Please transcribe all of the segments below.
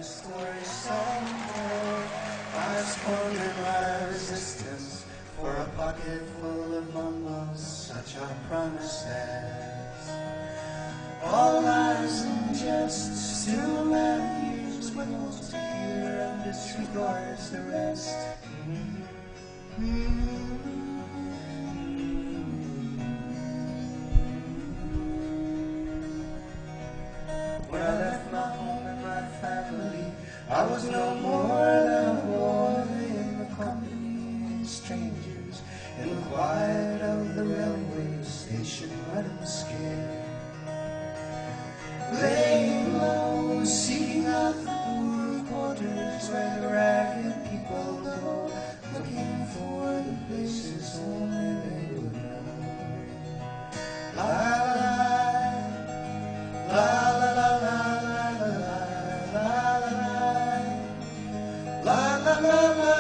story somewhere. I squandered my resistance for a pocket full of mumbles, such are promises. All lies and jests, still a man hears what he wants to hear and disregards the rest. When I left my home and my family, I was no more than a boy in the company of strangers, in the quiet of the railway station, running scared. Laying low, seeking out the poor quarters where the ragged people go, looking for the places only they would know. La la la la la la la la la la la la la la.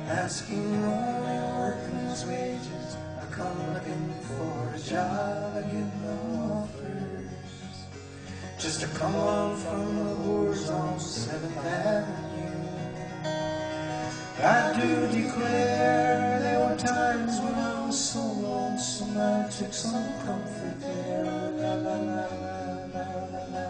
Asking only a workman's wages, I come looking for a job, I get no offers. Just to come on from the wars on 7th Avenue. I do declare there were times when I was so lonesome I took some comfort there. La la la la la la la.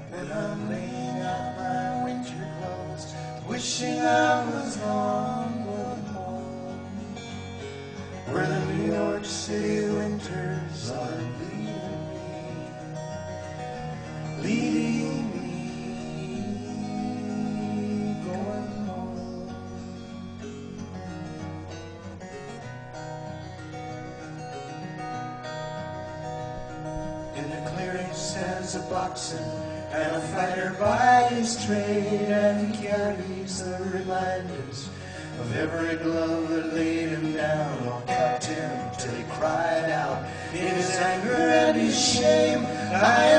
And I'm laying out my winter clothes, wishing I was gone, going home, where the New York City winters are leading me, going home. In the clearing stands a boxer and a fighter by his trade, and he carries the reminders of every glove that laid him down or cut him till he cried out in his anger and his shame, I